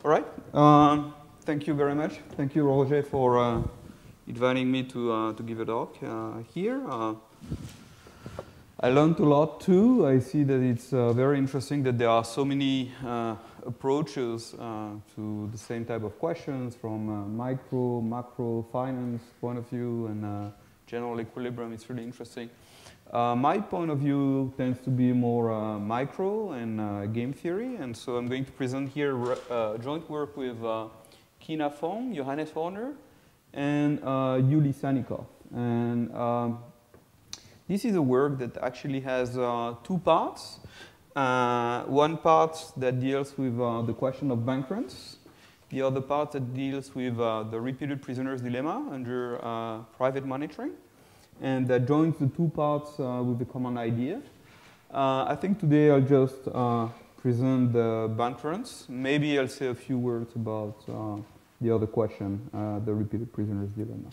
All right. Thank you very much. Thank you, Roger, for inviting me to give a talk here. I learned a lot too. I see that it's very interesting that there are so many approaches to the same type of questions from micro, macro, finance point of view and general equilibrium. It's really interesting. My point of view tends to be more micro and game theory, and so I'm going to present here joint work with Kina Fong, Johannes Horner, and Yuli Sannikov. And this is a work that actually has two parts. One part that deals with the question of bank runs, the other part that deals with the repeated prisoner's dilemma under private monitoring, and that joins the two parts with a common idea. I think today I'll just present the bank runs. Maybe I'll say a few words about the other question, the repeated prisoner's dilemma.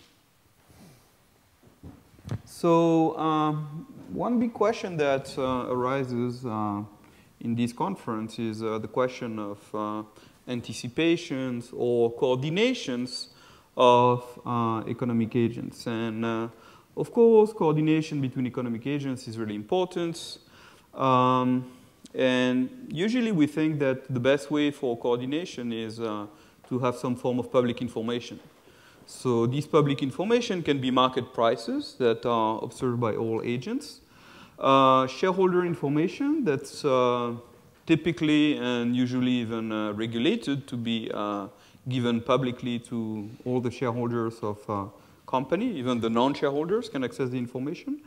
So one big question that arises in this conference is the question of anticipations or coordinations of economic agents. And of course, coordination between economic agents is really important. And usually we think that the best way for coordination is to have some form of public information. So this public information can be market prices that are observed by all agents, shareholder information that's typically and usually even regulated to be given publicly to all the shareholders of company, even the non-shareholders can access the information.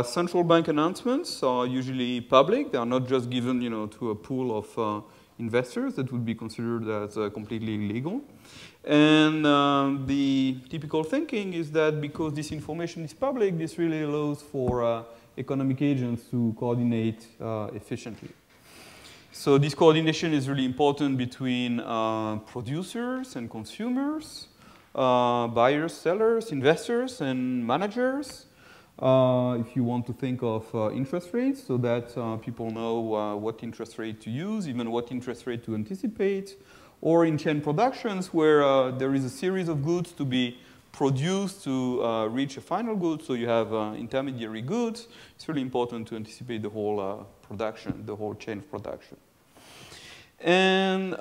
Central bank announcements are usually public. They are not just given, to a pool of investors that would be considered as completely illegal. And the typical thinking is that because this information is public, this really allows for economic agents to coordinate efficiently. So this coordination is really important between producers and consumers, buyers, sellers, investors, and managers. If you want to think of interest rates, so that people know what interest rate to use, even what interest rate to anticipate, or in chain productions where there is a series of goods to be produced to reach a final good, so you have intermediary goods. It's really important to anticipate the whole production, the whole chain of production. And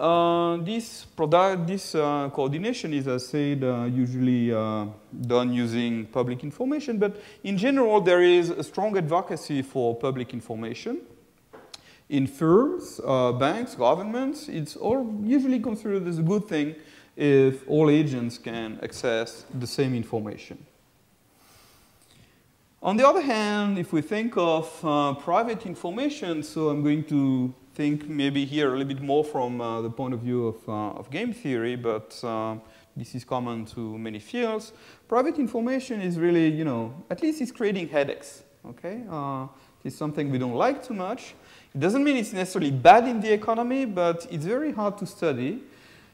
this coordination is, as said, usually done using public information. But in general, there is a strong advocacy for public information. In firms, banks, governments, it's all usually considered as a good thing if all agents can access the same information. On the other hand, if we think of private information, so I'm going to think maybe here a little bit more from the point of view of game theory, but this is common to many fields. Private information is really, at least it's creating headaches, okay? It's something we don't like too much. It doesn't mean it's necessarily bad in the economy, but it's very hard to study.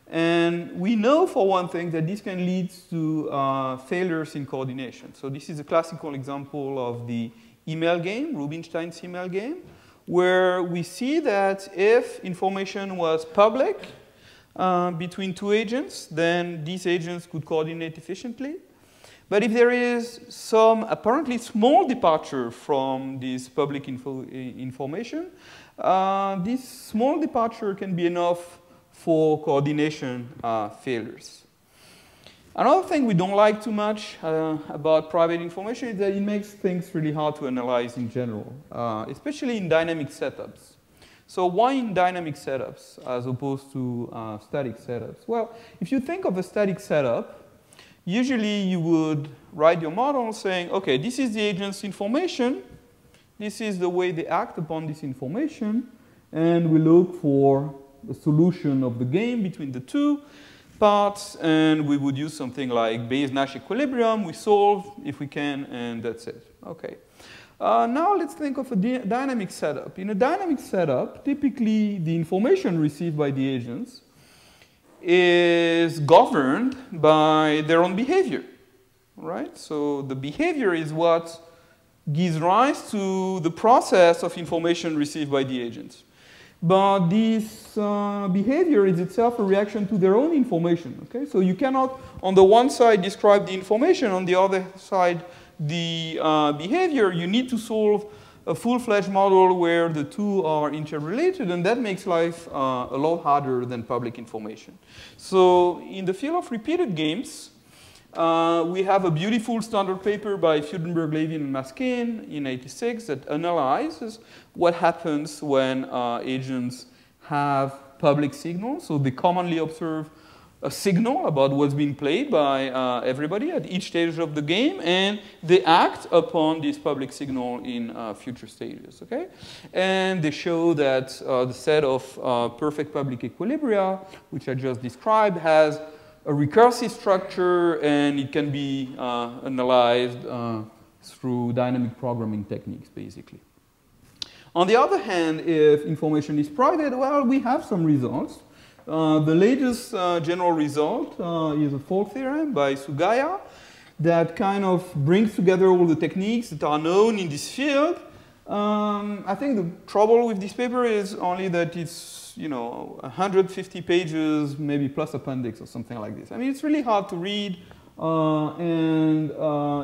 And we know, for one thing, that this can lead to failures in coordination. So this is a classical example of the email game, Rubinstein's email game, where we see that if information was public between two agents, then these agents could coordinate efficiently. But if there is some apparently small departure from this public information, this small departure can be enough for coordination failures. Another thing we don't like too much about private information is that it makes things really hard to analyze in general, especially in dynamic setups. So why in dynamic setups as opposed to static setups? Well, if you think of a static setup, usually you would write your model saying, okay, this is the agent's information, this is the way they act upon this information, and we look for the solution of the game between the two parts, and we would use something like Bayes-Nash equilibrium. We solve if we can, and that's it. Okay. Now let's think of a dynamic setup. In a dynamic setup, typically the information received by the agents is governed by their own behavior, right? So the behavior is what gives rise to the process of information received by the agents. But this behavior is itself a reaction to their own information. Okay? So you cannot, on the one side, describe the information, on the other side, the behavior. You need to solve a full-fledged model where the two are interrelated, and that makes life a lot harder than public information. So in the field of repeated games, we have a beautiful standard paper by Fudenberg, Levin, and Maskin in '86 that analyzes what happens when agents have public signals. So they commonly observe a signal about what's being played by everybody at each stage of the game, and they act upon this public signal in future stages. Okay? And they show that the set of perfect public equilibria, which I just described, has a recursive structure, and it can be analyzed through dynamic programming techniques, basically. On the other hand, if information is private, well, we have some results. The latest general result is a Folk theorem by Sugaya that kind of brings together all the techniques that are known in this field. I think the trouble with this paper is only that it's 150 pages, maybe plus appendix or something like this. I mean, it's really hard to read, and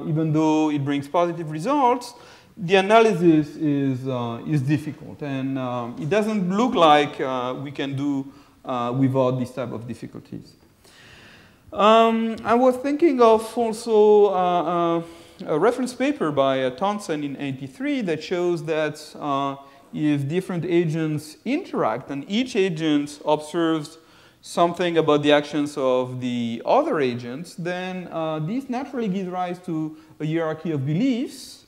even though it brings positive results, the analysis is difficult, and it doesn't look like we can do without this type of difficulties. I was thinking of also a reference paper by Townsend in '83 that shows that if different agents interact and each agent observes something about the actions of the other agents, then this naturally gives rise to a hierarchy of beliefs.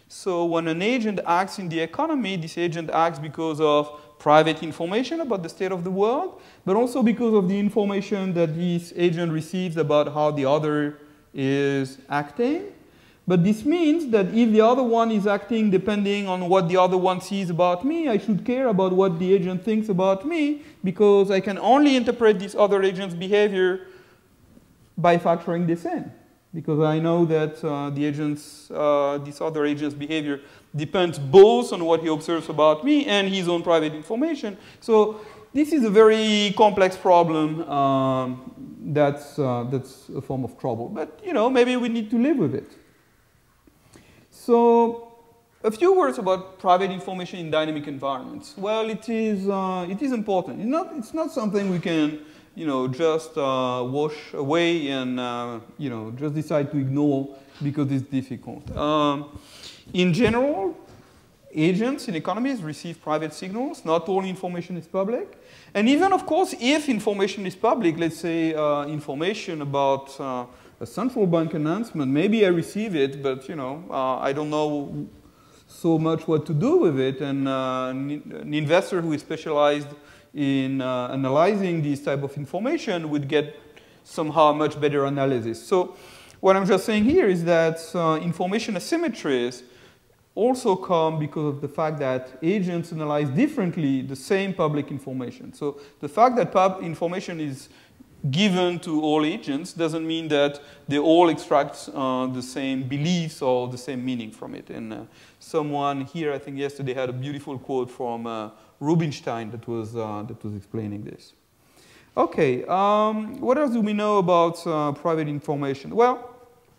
So when an agent acts in the economy, this agent acts because of private information about the state of the world, but also because of the information that this agent receives about how the other is acting. But this means that if the other one is acting depending on what the other one sees about me, I should care about what the agent thinks about me, because I can only interpret this other agent's behavior by factoring this in. Because I know that this other agent's behavior depends both on what he observes about me and his own private information. So this is a very complex problem that's a form of trouble. But maybe we need to live with it. So a few words about private information in dynamic environments. Well, it is important. It's not something we can just wash away and just decide to ignore because it's difficult. In general, agents in economies receive private signals. Not all information is public. And even, of course, if information is public, let's say information about a central bank announcement, maybe I receive it, but I don't know so much what to do with it. And an investor who is specialized in analyzing this type of information would get somehow a much better analysis. So what I'm just saying here is that information asymmetries also come because of the fact that agents analyze differently the same public information. So the fact that information is given to all agents doesn't mean that they all extract the same beliefs or the same meaning from it. And someone here, I think yesterday, had a beautiful quote from Rubinstein that was explaining this. Okay, what else do we know about private information? Well,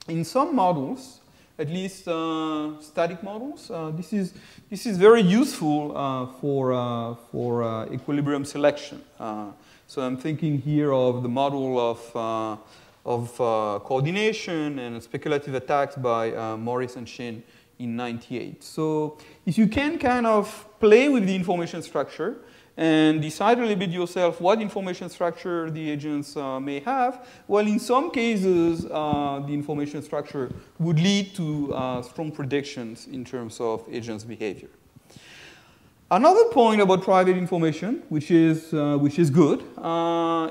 in some models, at least static models, this is very useful for equilibrium selection. So I'm thinking here of the model of coordination and speculative attacks by Morris and Shin in '98. So if you can kind of play with the information structure and decide a little bit yourself what information structure the agents may have, well, in some cases, the information structure would lead to strong predictions in terms of agents' behavior. Another point about private information, which is good,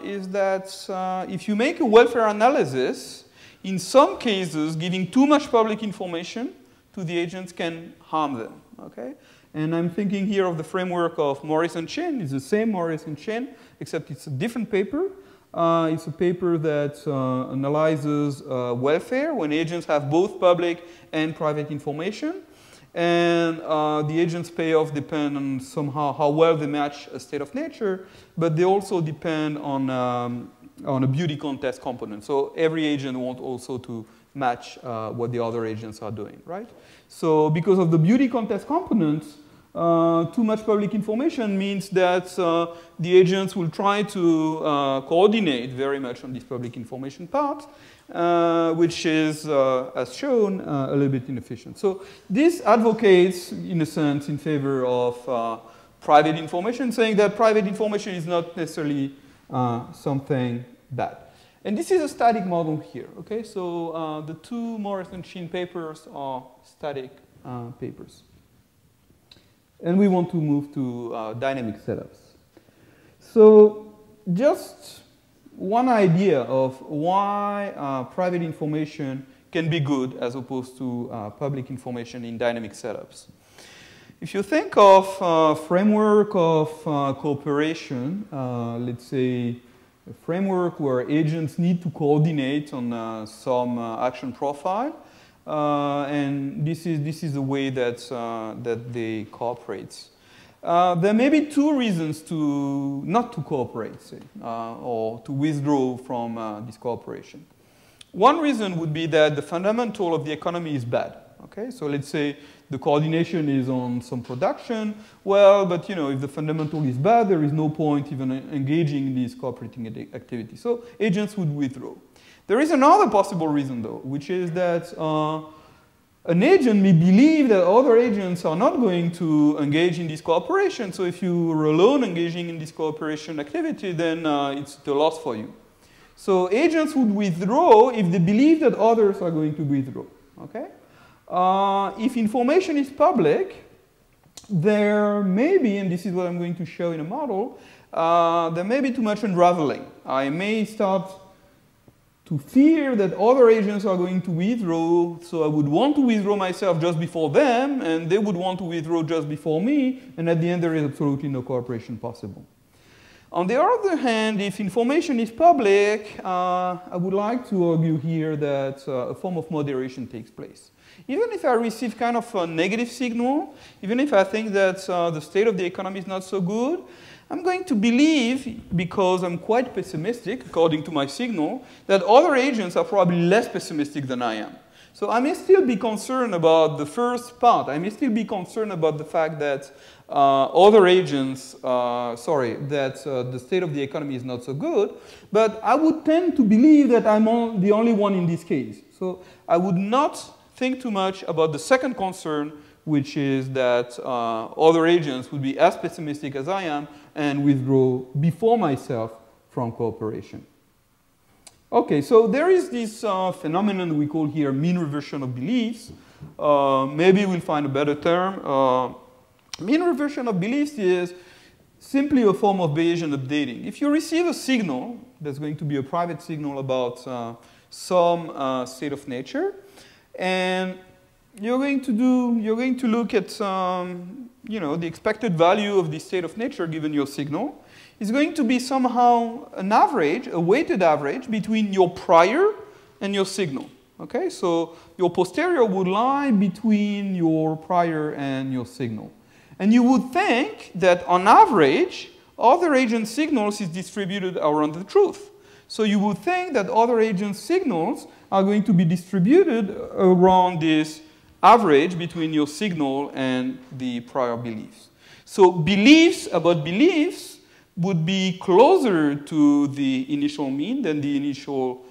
is that if you make a welfare analysis, in some cases, giving too much public information to the agents can harm them. Okay? And I'm thinking here of the framework of Morris and Shin. It's the same Morris and Shin, except it's a different paper. It's a paper that analyzes welfare when agents have both public and private information. and the agent's payoff depend on somehow how well they match a state of nature, but they also depend on a beauty contest component. So every agent wants also to match what the other agents are doing, right? So because of the beauty contest components, too much public information means that the agents will try to coordinate very much on this public information part, which is, as shown, a little bit inefficient. So this advocates, in a sense, in favor of private information, saying that private information is not necessarily something bad. And this is a static model here, okay? So the two Morris and Sheen papers are static papers. And we want to move to dynamic setups. So just one idea of why private information can be good as opposed to public information in dynamic setups. If you think of a framework of cooperation, let's say a framework where agents need to coordinate on some action profile, and this is the way that, that they cooperate. There may be two reasons to not to cooperate, say, or to withdraw from this cooperation. One reason would be that the fundamental of the economy is bad. Okay, so let's say the coordination is on some production. Well, but you know, if the fundamental is bad, there is no point even engaging in these cooperating activities. So agents would withdraw. There is another possible reason, though, which is that an agent may believe that other agents are not going to engage in this cooperation. So if you are alone engaging in this cooperation activity, then it's the loss for you. So agents would withdraw if they believe that others are going to withdraw. Okay? If information is public, there may be, and this is what I'm going to show in a model, there may be too much unraveling. I may start to fear that other agents are going to withdraw, so I would want to withdraw myself just before them, and they would want to withdraw just before me, and at the end there is absolutely no cooperation possible. On the other hand, if information is public, I would like to argue here that a form of moderation takes place. Even if I receive kind of a negative signal, even if I think that the state of the economy is not so good, I'm going to believe, because I'm quite pessimistic, according to my signal, that other agents are probably less pessimistic than I am. So I may still be concerned about the first part. I may still be concerned about the fact that other agents, that the state of the economy is not so good, but I would tend to believe that I'm the only one in this case. So I would not think too much about the second concern, which is that other agents would be as pessimistic as I am and withdraw before myself from cooperation. Okay, so there is this phenomenon we call here mean reversion of beliefs. Maybe we'll find a better term. Mean reversion of beliefs is simply a form of Bayesian updating. If you receive a signal, that's going to be a private signal about some state of nature, and you're going to look at the expected value of the state of nature given your signal. It's going to be somehow an average, a weighted average between your prior and your signal. Okay, so your posterior would lie between your prior and your signal. And you would think that on average, other agent signals is distributed around the truth. So you would think that other agent signals are going to be distributed around this average between your signal and the prior beliefs. So beliefs about beliefs would be closer to the initial mean than the initial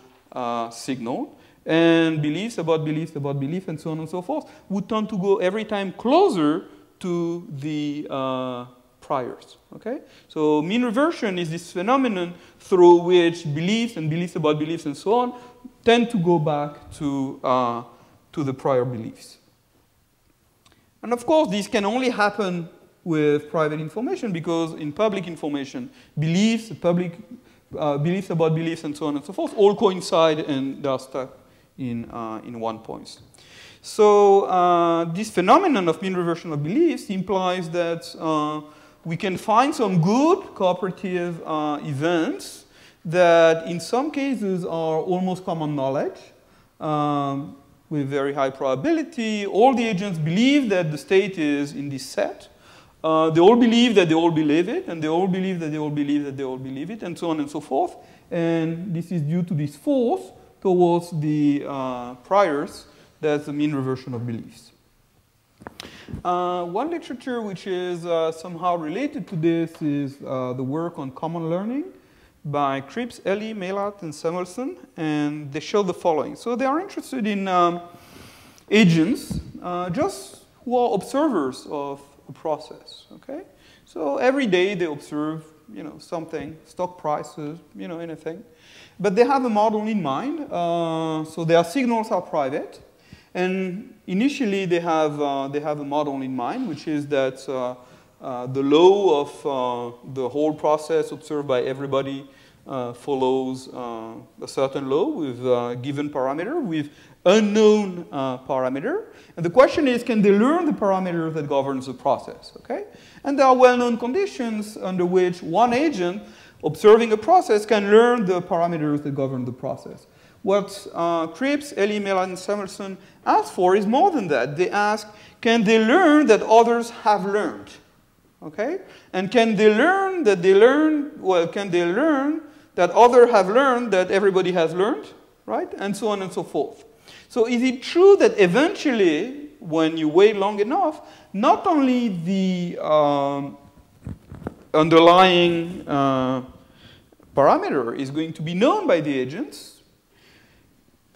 signal. And beliefs about beliefs about belief and so on and so forth would tend to go every time closer to the priors. Okay? So mean reversion is this phenomenon through which beliefs and beliefs about beliefs and so on tend to go back to the prior beliefs. And of course, this can only happen with private information because in public information, beliefs about beliefs and so on and so forth all coincide and they are stuck in one point. So this phenomenon of mean reversion of beliefs implies that we can find some good cooperative events that in some cases are almost common knowledge. with very high probability. All the agents believe that the state is in this set. They all believe that they all believe it, and they all believe that they all believe that they all believe it, and so on and so forth. And this is due to this force towards the priors. That's the mean reversion of beliefs. One literature which is somehow related to this is the work on common learning by Cripps, Ellie, Maillard, and Samuelson, and they show the following. So they are interested in agents just who are observers of a process, okay? So every day they observe, something, stock prices, anything. But they have a model in mind, so their signals are private. And initially, they have a model in mind, which is that the law of the whole process observed by everybody follows a certain law with a given parameter, with unknown parameter. And the question is, can they learn the parameter that governs the process? Okay? And there are well-known conditions under which one agent observing a process can learn the parameters that govern the process. What Cripps, Ellie, Maillard, and Samuelson ask for is more than that. They ask, can they learn that others have learned? Okay? And can they learn that they learn, well, can they learn that others have learned that everybody has learned? Right? And so on and so forth. So is it true that eventually, when you wait long enough, not only the underlying parameter is going to be known by the agents,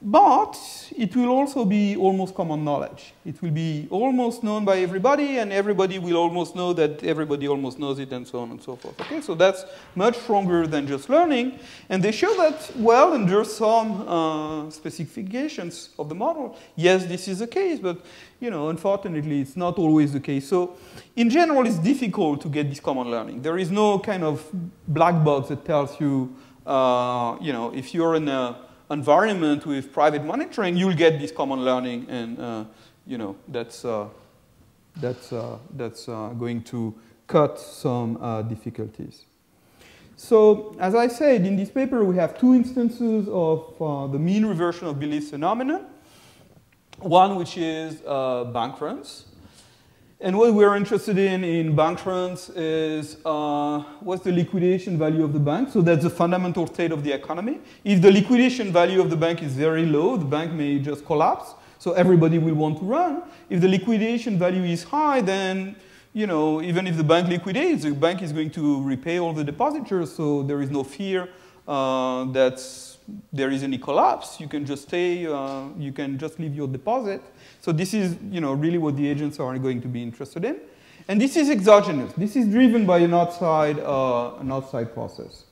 but it will also be almost common knowledge. It will be almost known by everybody, and everybody will almost know that everybody almost knows it, and so on and so forth. Okay, so that's much stronger than just learning. And they show that, well, under some specifications of the model, yes, this is the case, but unfortunately, it's not always the case. So in general, it's difficult to get this common learning. There is no kind of black box that tells you, if you're in a environment with private monitoring, you'll get this common learning, and that's going to cut some difficulties. So, as I said, in this paper we have two instances of the mean reversion of belief phenomenon. One which is bank runs. And what we're interested in bank runs is what's the liquidation value of the bank. So that's the fundamental state of the economy. If the liquidation value of the bank is very low, the bank may just collapse. So everybody will want to run. If the liquidation value is high, then even if the bank liquidates, the bank is going to repay all the depositors. So there is no fear that there is any collapse. You can just stay. You can just leave your deposit. So this is, really what the agents are going to be interested in. And this is exogenous. This is driven by an outside process.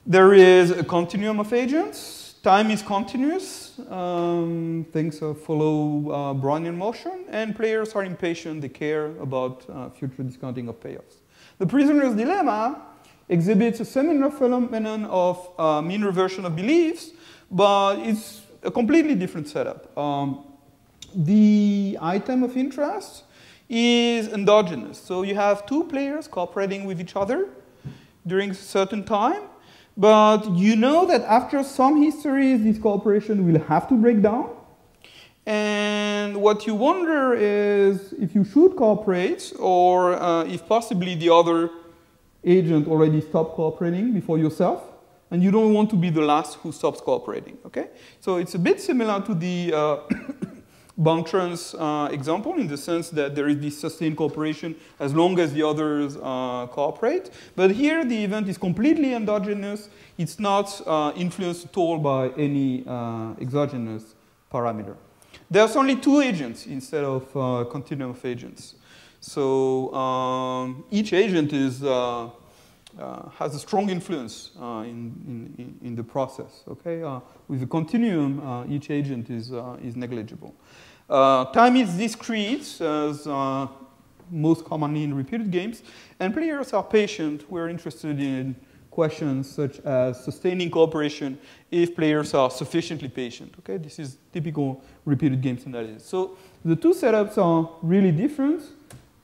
There is a continuum of agents. Time is continuous. Things follow Brownian motion. And players are impatient. They care about future discounting of payoffs. The prisoner's dilemma exhibits a similar phenomenon of mean reversion of beliefs, but it's a completely different setup. The item of interest is endogenous. So you have two players cooperating with each other during a certain time, but you know that after some histories, this cooperation will have to break down. And what you wonder is if you should cooperate, or if possibly the other agent already stopped cooperating before yourself, and you don't want to be the last who stops cooperating, okay? So it's a bit similar to the bank runs example, in the sense that there is this sustained cooperation as long as the others cooperate. But here the event is completely endogenous. It's not influenced at all by any exogenous parameter. There's only two agents instead of a continuum of agents. So each agent is, has a strong influence in the process. Okay, with a continuum, each agent is negligible. Time is discrete, as most commonly in repeated games, and players are patient. We're interested in questions such as sustaining cooperation if players are sufficiently patient. Okay, this is typical repeated games analysis. So the two setups are really different,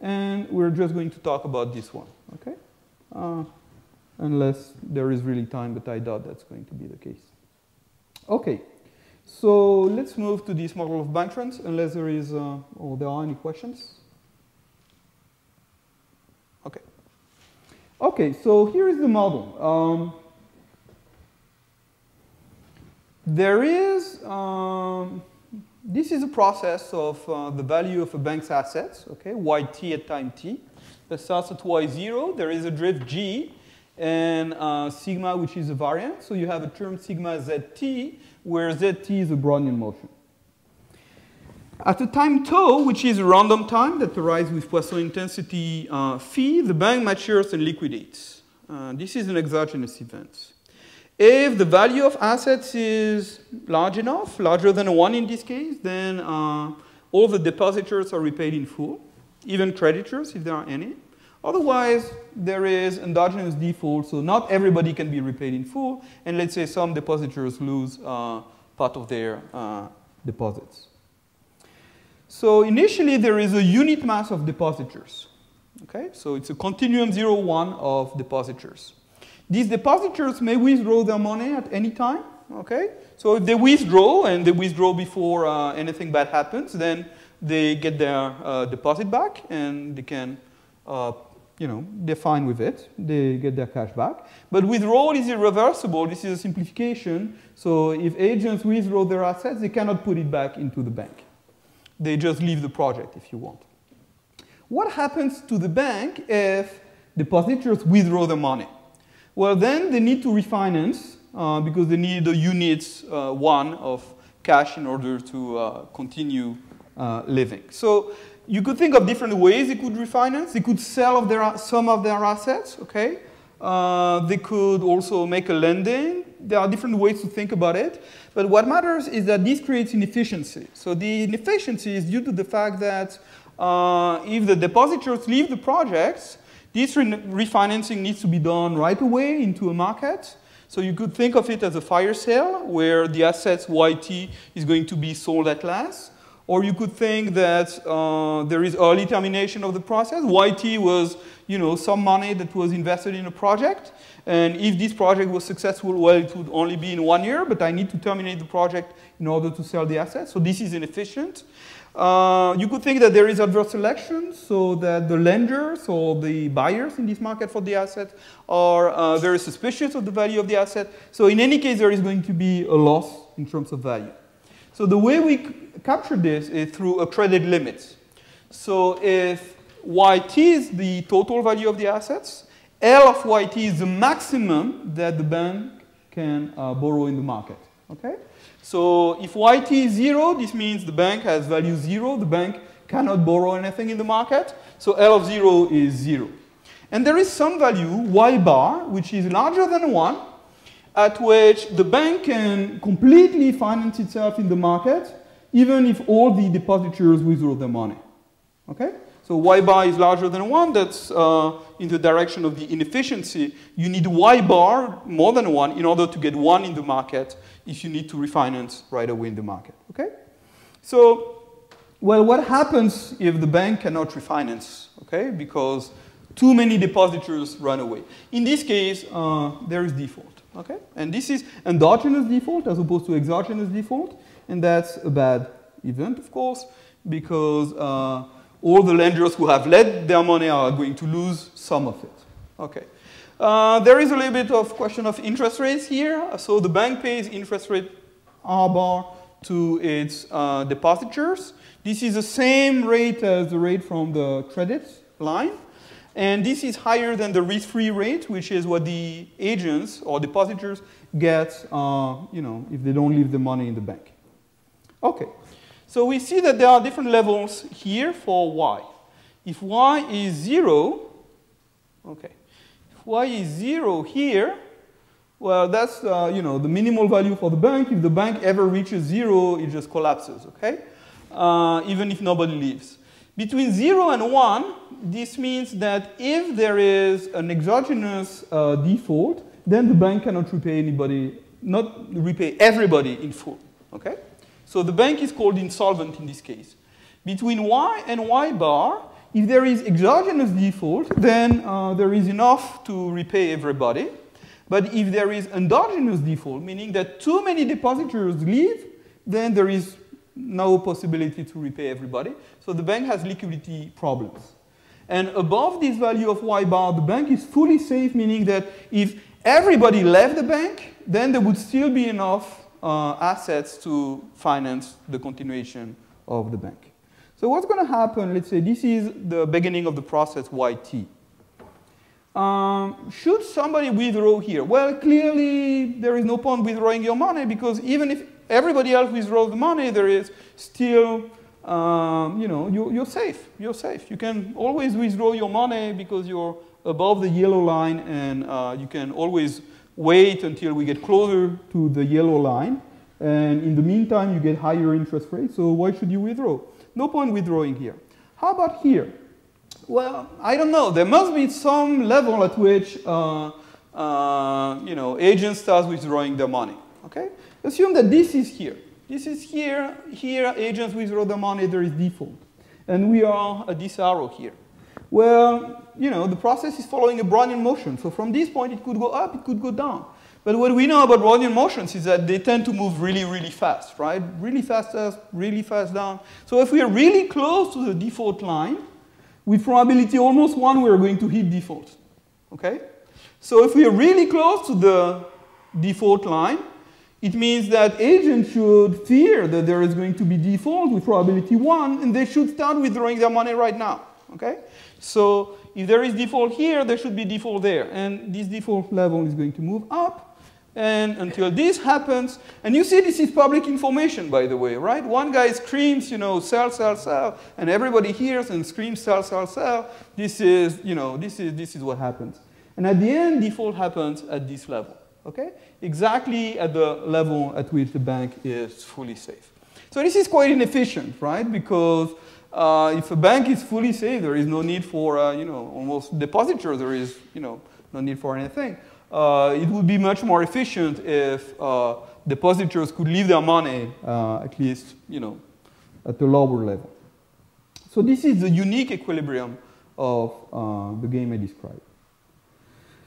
and we're just going to talk about this one. Okay, unless there is really time, but I doubt that's going to be the case. Okay, So let's move to this model of bank runs, unless there is, or there are any questions. Okay. Okay, so here is the model. There is, this is a process of the value of a bank's assets, okay, yt at time t. That starts at y0. There is a drift g and sigma, which is a variance. So you have a term sigma zt, where zt is a Brownian motion. At a time tau, which is a random time that arises with Poisson intensity phi, the bank matures and liquidates. This is an exogenous event. If the value of assets is large enough, larger than 1 in this case, then all the depositors are repaid in full, even creditors, if there are any. Otherwise, there is endogenous default, so not everybody can be repaid in full, and let's say some depositors lose part of their deposits. So initially, there is a unit mass of depositors. Okay? So it's a continuum 0, 1 of depositors. These depositors may withdraw their money at any time. Okay? So if they withdraw, and they withdraw before anything bad happens, then they get their deposit back, and they can, you know, they're fine with it. They get their cash back. But withdrawal is irreversible. This is a simplification. So if agents withdraw their assets, they cannot put it back into the bank. They just leave the project, if you want. What happens to the bank if depositors withdraw their money? Well, then they need to refinance because they need a units 1 of cash in order to continue living. So you could think of different ways they could refinance. They could sell some of their assets, okay? They could also make a lending. There are different ways to think about it. But what matters is that this creates inefficiency. So the inefficiency is due to the fact that if the depositors leave the projects, this refinancing needs to be done right away into a market. So you could think of it as a fire sale, where the assets YT is going to be sold at last. Or you could think that there is early termination of the process. YT was, you know, some money that was invested in a project. And if this project was successful, well, it would only be in 1 year, but I need to terminate the project in order to sell the assets. So this is inefficient. You could think that there is adverse selection, so that the lenders or the buyers in this market for the asset are very suspicious of the value of the asset. So in any case, there is going to be a loss in terms of value. So the way we capture this is through a credit limit. So if YT is the total value of the assets, L of YT is the maximum that the bank can borrow in the market. Okay? So if YT is 0, this means the bank has value 0. The bank cannot borrow anything in the market. So L of 0 is 0. And there is some value, Y bar, which is larger than 1, at which the bank can completely finance itself in the market, even if all the depositors withdraw their money. Okay? So Y bar is larger than 1. That's in the direction of the inefficiency. You need Y bar more than 1 in order to get 1 in the market if you need to refinance right away in the market. Okay? So, well, what happens if the bank cannot refinance? Okay? Because too many depositors run away. In this case, there is default. Okay? And this is endogenous default as opposed to exogenous default. And that's a bad event, of course, because all the lenders who have lent their money are going to lose some of it. Okay. There is a little bit of question of interest rates here. So the bank pays interest rate R bar to its depositors. This is the same rate as the rate from the credit line. And this is higher than the risk-free rate, which is what the agents or depositors get, you know, if they don't leave the money in the bank. Okay. So we see that there are different levels here for Y. If Y is 0, okay. If Y is 0 here, well, that's, you know, the minimal value for the bank. If the bank ever reaches 0, it just collapses, okay? Even if nobody leaves. Between 0 and 1, this means that if there is an exogenous default, then the bank cannot repay anybody, not repay everybody in full, okay? So the bank is called insolvent in this case. Between Y and Y bar, if there is exogenous default, then there is enough to repay everybody. But if there is endogenous default, meaning that too many depositors leave, then there is no possibility to repay everybody. So the bank has liquidity problems. And above this value of y bar, the bank is fully safe, meaning that if everybody left the bank, then there would still be enough assets to finance the continuation of the bank. So what's going to happen, let's say this is the beginning of the process yt. Should somebody withdraw here? Well, clearly there is no point withdrawing your money, because even if everybody else withdraws the money, there is still, you know, you're safe. You're safe. You can always withdraw your money because you're above the yellow line, and you can always wait until we get closer to the yellow line. And in the meantime, you get higher interest rates. So why should you withdraw? No point withdrawing here. How about here? Well, I don't know. There must be some level at which you know, agents start withdrawing their money. Okay? Assume that this is here. This is here. Here, agents withdraw the money. There is default. And we are at this arrow here. Well, you know, the process is following a Brownian motion. So from this point, it could go up, it could go down. But what we know about Brownian motions is that they tend to move really, really fast, right? Really fast up, really fast down. So if we are really close to the default line, with probability almost 1, we are going to hit default. Okay? So if we are really close to the default line, it means that agents should fear that there is going to be default with probability 1, and they should start withdrawing their money right now. Okay? So if there is default here, there should be default there. And this default level is going to move up. And until this happens, and you see this is public information, by the way, right? One guy screams, you know, sell, sell, sell, and everybody hears and screams, sell, sell, sell. This is, you know, this is what happens. And at the end, default happens at this level, okay? Exactly at the level at which the bank is fully safe. So this is quite inefficient, right? Because if a bank is fully safe, there is no need for, you know, almost depositors. There is, you know, no need for anything. It would be much more efficient if depositors could leave their money, at least, you know, at a lower level. So this is the unique equilibrium of the game I described.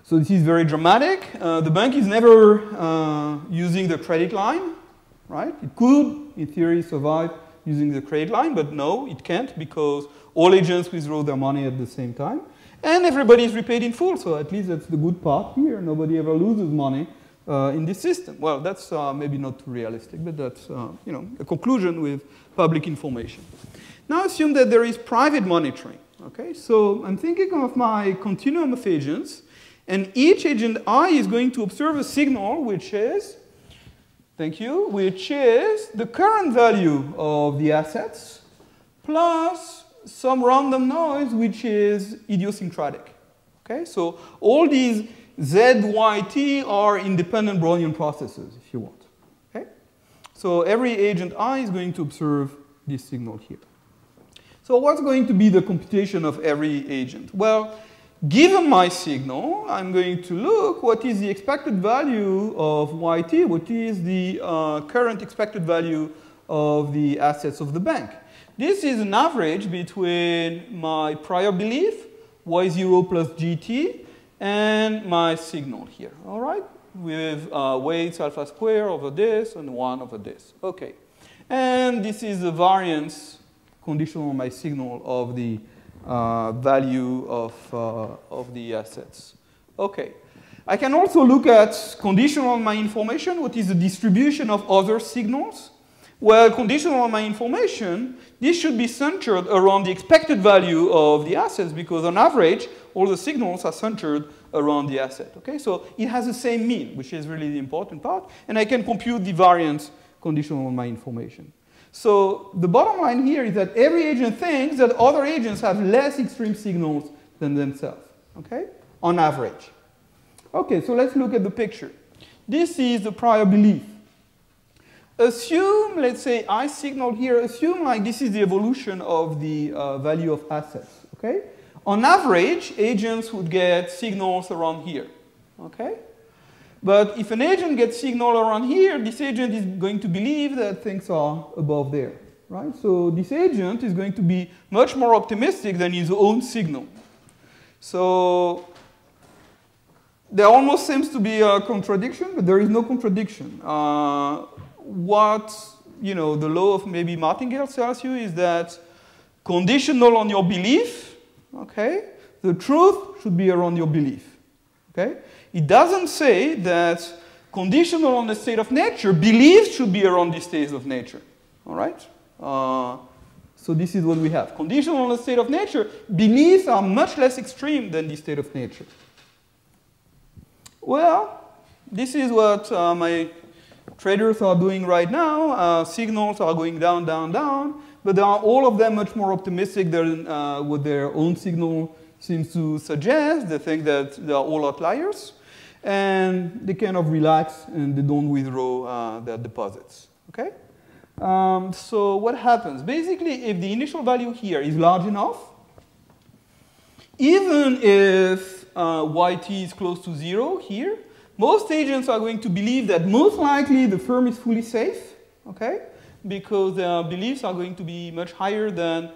So this is very dramatic. The bank is never using the credit line, right? It could, in theory, survive using the credit line, but no, it can't, because all agents withdraw their money at the same time. And everybody is repaid in full, so at least that's the good part here. Nobody ever loses money in this system. Well, that's maybe not too realistic, but that's you know, a conclusion with public information. Now assume that there is private monitoring. Okay, so I'm thinking of my continuum of agents, and each agent I is going to observe a signal, which is, thank you, which is the current value of the assets plus some random noise which is idiosyncratic. Okay, so all these Z, Y, T are independent Brownian processes, if you want. Okay, so every agent I is going to observe this signal here. So what's going to be the computation of every agent? Well, given my signal, I'm going to look what is the expected value of YT, what is the current expected value of the assets of the bank. This is an average between my prior belief, Y0 plus GT, and my signal here, all right? With weights alpha square over this and 1 over this. Okay. And this is the variance conditional on my signal of the value of the assets. Okay. I can also look at conditional on my information, what is the distribution of other signals. Well, conditional on my information, this should be centered around the expected value of the assets, because on average, all the signals are centered around the asset. Okay, so it has the same mean, which is really the important part, and I can compute the variance conditional on my information. So the bottom line here is that every agent thinks that other agents have less extreme signals than themselves, okay, on average. Okay, so let's look at the picture. This is the prior belief. Assume, let's say, I signal here, assume like this is the evolution of the value of assets, okay? On average, agents would get signals around here, okay? But if an agent gets signal around here, this agent is going to believe that things are above there, right? So this agent is going to be much more optimistic than his own signal. So there almost seems to be a contradiction, but there is no contradiction. What you know, the law of maybe Martingale tells you is that conditional on your belief, okay, the truth should be around your belief, okay? It doesn't say that conditional on the state of nature, beliefs should be around the state of nature, all right? So this is what we have. Conditional on the state of nature, beliefs are much less extreme than the state of nature. Well, this is what my traders are doing right now. Signals are going down, down, down, but they are all of them much more optimistic than what their own signal seems to suggest. They think that they are all outliers, and they kind of relax and they don't withdraw their deposits, okay? So what happens? Basically, if the initial value here is large enough, even if yt is close to 0 here, most agents are going to believe that most likely the firm is fully safe, okay? Because their beliefs are going to be much higher than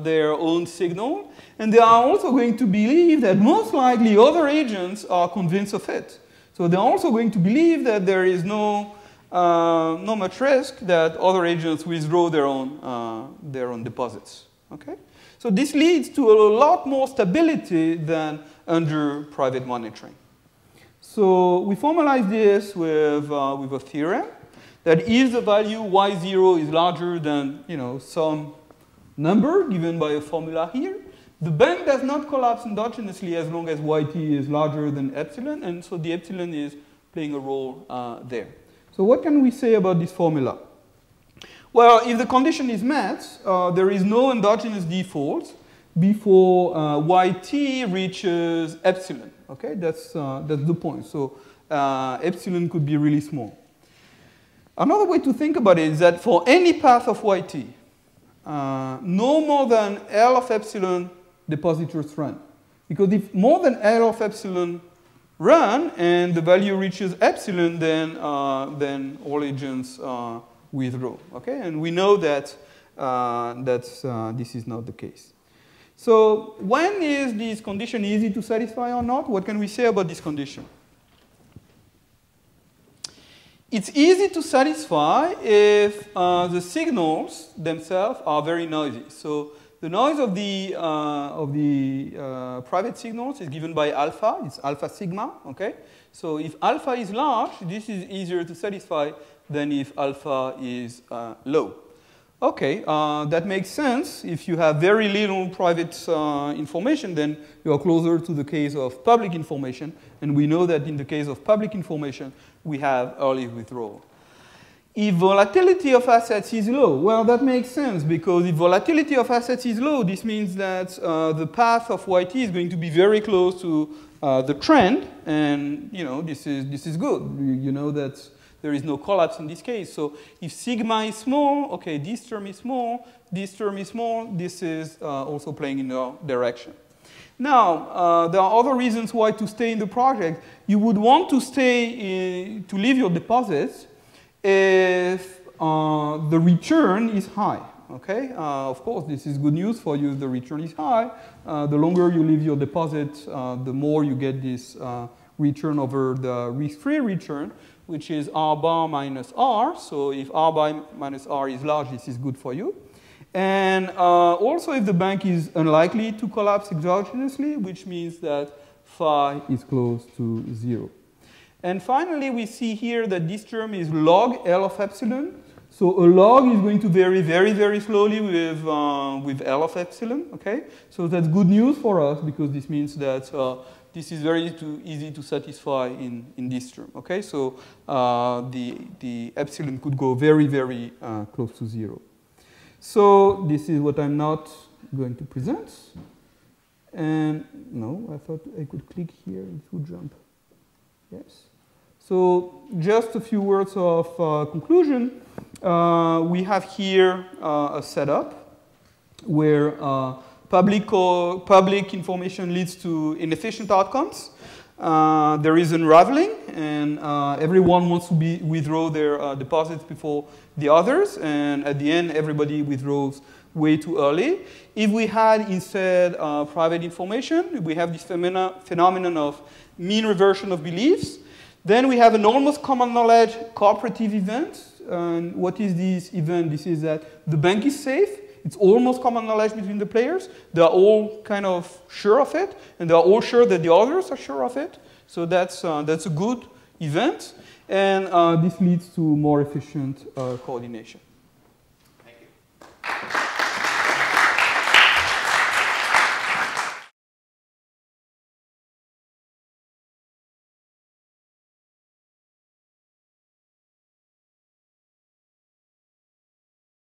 their own signal. And they are also going to believe that most likely other agents are convinced of it. So they're also going to believe that there is no much risk that other agents withdraw their own deposits, okay? So this leads to a lot more stability than under private monitoring. So we formalize this with a theorem that if the value y0 is larger than, you know, some number given by a formula here, the bank does not collapse endogenously as long as yt is larger than epsilon, and so the epsilon is playing a role there. So what can we say about this formula? Well, if the condition is met, there is no endogenous default before yt reaches epsilon. Okay, that's the point. So epsilon could be really small. Another way to think about it is that for any path of yt, no more than L of epsilon depositors run. Because if more than L of epsilon run and the value reaches epsilon, then all agents withdraw. Okay, and we know that this is not the case. So when is this condition easy to satisfy or not? What can we say about this condition? It's easy to satisfy if the signals themselves are very noisy. So the noise of the private signals is given by alpha. It's alpha sigma. Okay. So if alpha is large, this is easier to satisfy than if alpha is low. Okay, that makes sense. If you have very little private information, then you are closer to the case of public information. And we know that in the case of public information, we have early withdrawal. If volatility of assets is low, well, that makes sense, because if volatility of assets is low, this means that the path of yt is going to be very close to the trend, and you know this is good. You know that there is no collapse in this case. So if sigma is small, okay, this term is small, this term is small, this is also playing in the direction. Now, there are other reasons why to stay in the project. You would want to stay, to leave your deposits if the return is high, okay? Of course, this is good news for you if the return is high. The longer you leave your deposit, the more you get this return over the risk-free return, which is R bar minus R. So if R bar minus R is large, this is good for you. And also if the bank is unlikely to collapse exogenously, which means that phi is close to 0. And finally, we see here that this term is log L of epsilon. So a log is going to vary very, very slowly with L of epsilon, okay? So that's good news for us, because this means that this is very easy to satisfy in this term, okay? So the epsilon could go very, very close to 0. So this is what I'm not going to present. And no, I thought I could click here and it would jump. Yes. So just a few words of conclusion. We have here a setup where public information leads to inefficient outcomes. There is unraveling, and everyone wants to withdraw their deposits before the others, and at the end, everybody withdraws way too early. If we had instead private information, we have this phenomenon of mean reversion of beliefs. Then we have an almost common knowledge cooperative event And what is this event? This is that the bank is safe. It's almost common knowledge between the players. They are all kind of sure of it, and they are all sure that the others are sure of it. So that's a good event, and this leads to more efficient coordination.